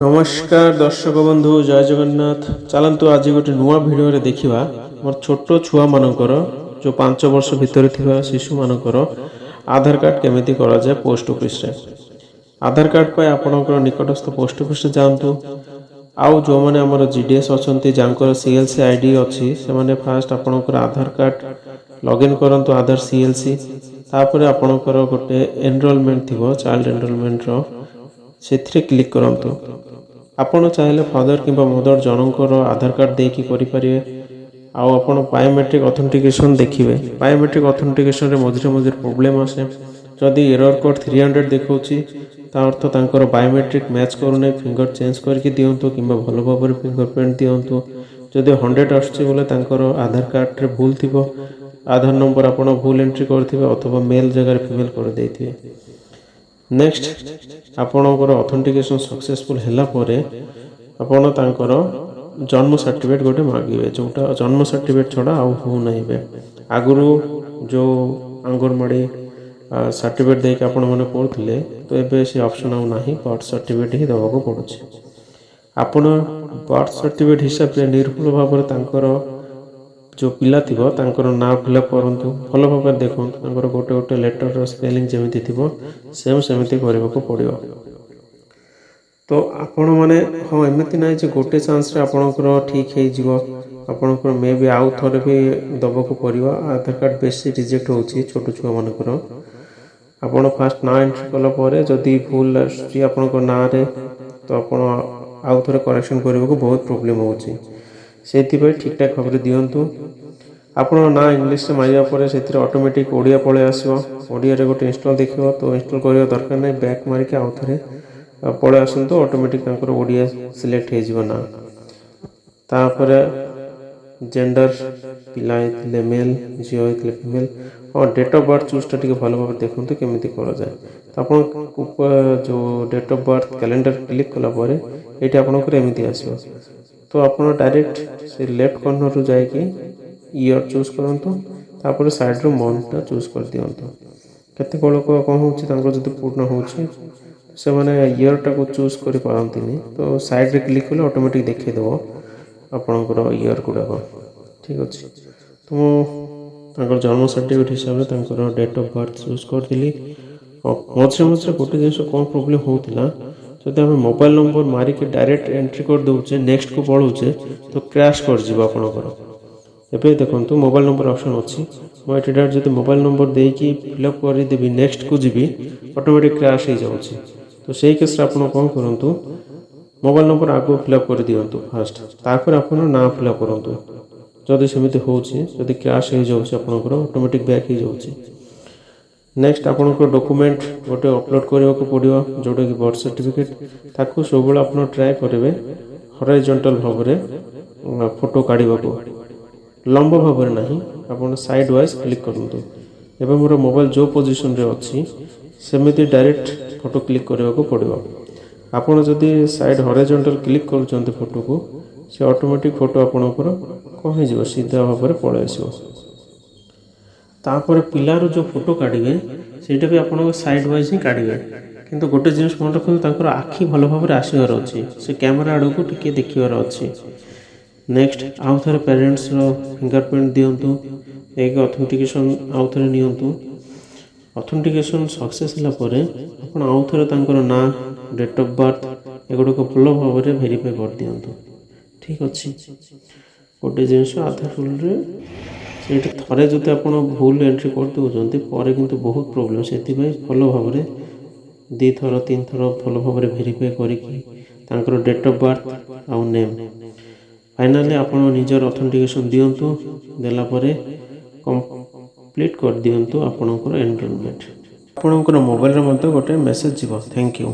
नमस्कार दर्शक बंधु जय जगन्नाथ। चलतु आज गोटे नुआ भिडियो देखा मोर छोट छुआ मानकर जो 5 वर्ष भितर थिबा शिशु मानकर आधार कार्ड केमिति करा जाय पोस्ट ऑफिस रे। आधार कार्ड पाए आपणकर निकटस्थ पोस्ट ऑफिस जातु। आउ जो मैंने आमर जीडीएस अच्छा जहाँ सीएलसी आईडी अच्छी से मैंने फास्ट आपणकर आधार कार्ड लॉगिन करंतु आधार सीएलसी तापर आपणकर गोटे एनरोलमेंट थी चाइल्ड एनरोलमेंट से क्लिक करंतु। आपण चाहे फादर कि मदर जनकर आधार कार्ड देकी करें। आपण बायोमेट्रिक ऑथेंटिकेशन देखिए। बायोमेट्रिक ऑथेंटिकेशन मझे मझे प्रोब्लेम आसे। जदि एरर कोड 300 देखौछि ता अर्थ तांकर बायोमेट्रिक मैच करूने फिंगर चेंज करके दियंतु कि भल भाव फिंगरप्रिंट दियंतु। जदि 100 आसछि बोले तांकर आधार कार्ड रे भूल थिबो। आधार नंबर आपण भूल एंट्री करथिबे अथवा मेल जगह फीमेल कर देथिबे। नेक्स्ट आपणकर ऑथेंटिकेशन सक्सेसफुल हैला परे आपण तांकर जन्म सर्टिफिकेट गोटे मांगे जोटा जन्म सर्टिफिकेट छड़ा आउ हो नहीं बे। आगुरु जो आंगनवाड़ी सर्टिफिकेट देके आपण माने पढ़ुथिले तो एबे से ऑप्शन आउ नाही बर्थ सर्टिफिकेट ही देबा को पड़ुछि। आपण बर्थ सर्टिफिकेट हिसाब से निर्भुल भाव तांकर जो पिला थिबो तांकर नाम फिलअप करंतु। भल भाव देखंतु तांकर गोटे गोटे लेटर स्पेलिंग जेमिति थिबो सेम सेमिति करबा को पड़ियो। तो आपण माने हाँ एमती ना गोटे चांस रे आपणकर ठीक हो जिवो। आपणकर मे भी आउ थरे भी दबा को पड़ियो। आधार कार्ड बेसी रिजेक्ट होउछि छोट छुआ मानकर। आपण फास्ट ना एंट्री कला परे जदी भूल आछि आपणकर ना रे तो आपण आउ थरे करेक्शन करबा को बहुत प्रॉब्लम होउछि। सेति पे ठीक ठाक भाव दियंतु। आपण ना इंग्लिश से मारिया परे सेति ऑटोमेटिक ओडिया पळे आसीबो। ओडिया रे गोटे इंस्टॉल देखिबो तो इंस्टॉल करियो दरकार नै बैक मारि के आउ थरे पळे आसंतो ऑटोमेटिक तांकर ओडिया सिलेक्ट हे जिवो ना। तापर जेंडर पिला हेतले मेल जियो हेतले फीमेल और डेट ऑफ बर्थ चूज टिके भलो भाव देखंतु केमिति करा जाय। तो आपण जो date of birth calendar click कला परे एटी आपनकर एमिति आसीबो। तो आपण डायरेक्ट से लेफ्ट कॉर्नर रु जाय कि ईयर चूज करंतु। तापर साइड रो मंथ चूज कर दियंतु। केते लोक कोन होछि तांको जति पूर्ण होछि से माने ईयर टा को चूज करि पारंतिनी तो साइड रे क्लिक कले ऑटोमेटिक देखै देबो आपनकर ईयर गुडा को। ठीक अछि। तो तांकर जन्म सर्टिफिकेट हिसाब रे तांकर डेट ऑफ बर्थ चूज कर दिली। मझे मझे गोटे जिनिस कोन प्रॉब्लम होतिला जदि हम मोबाइल नंबर मारी के डायरेक्ट एंट्री कर दोचे नेक्स्ट को पळुचे तो क्रैश कर जिवो आपनकर। एबे देखंतु मोबाइल नंबर ऑप्शन अछि। मो एटी डायरेक्ट जदि मोबाइल नंबर देकी फिलअप करि देबी नेक्स्ट को जिबी ऑटोमेटिक क्रैश हे जाउछि। तो सेही केस रे आपण कोन करंतु मोबाइल नंबर आगो फिलअप कर दियंतु फास्ट तापर आपण नाम फिलअप करंतु। जदि सेमिति होछि जदि क्रैश हे जाउछि आपनकर ऑटोमेटिक बैक हे जाउछि। नेक्स्ट आपनकर डॉक्यूमेंट गोटे अपलोड करबा को पड़ियो जोटा कि बर्थ सर्टिफिकेट ताकू सब आपण ट्राई करबे हॉरिजॉन्टल भाव रे फोटो काढिबा को लंब भाव रे नाही आपण साइड वाइज क्लिक करंतु। एबे मोर मोबाइल जो पोजीशन रे अछि सेमिति डायरेक्ट फोटो क्लिक करबा को पड़ियो। आपण जदि साइड हॉरिजॉन्टल क्लिक करूचंते फोटो को से ऑटोमेटिक फोटो आपनकर कहि जिवो सीधा भाव रे पळे आसीबो। तापर पिलार जो फोटो काढिबे सेटा भी आपण साइड वाइज ही काढिबे किंतु गोटे जिनिस मन रखु तांकर आखी भलो भाव रे आसीबार अछि से कैमरा आडो को टिके देखिबार अछि। नेक्स्ट आउ थरे पेरेंट्स रो फिंगरप्रिंट दियंतु। एक ऑथेंटिकेशन आउ थरे नियंतु। ऑथेंटिकेशन सक्सेस हला परे आपण आउ थरे तांकर ना डेट ऑफ बर्थ एगुडो को भलो भाव रे वेरीफाई कर दियंतु। ठीक अछि। गोटे जिनिस आधार रूल रे सेठी थरे जते आपण भूल एंट्री कर दोचंती परे किंतु बहुत प्रॉब्लम सेति भाई भलो भाव रे 2 थर 3 थर भलो भाव रे वेरीफाई करिकि तांकर डेट ऑफ बर्थ आउ नेम फाइनली आपण निजर ऑथेंटिकेशन दियंतु। देला परे कंप्लीट कर दियंतु आपणकर एनरोलमेंट। आपणकर मोबाइल रे मध्ये गोटे मेसेज जीवो। Thank you.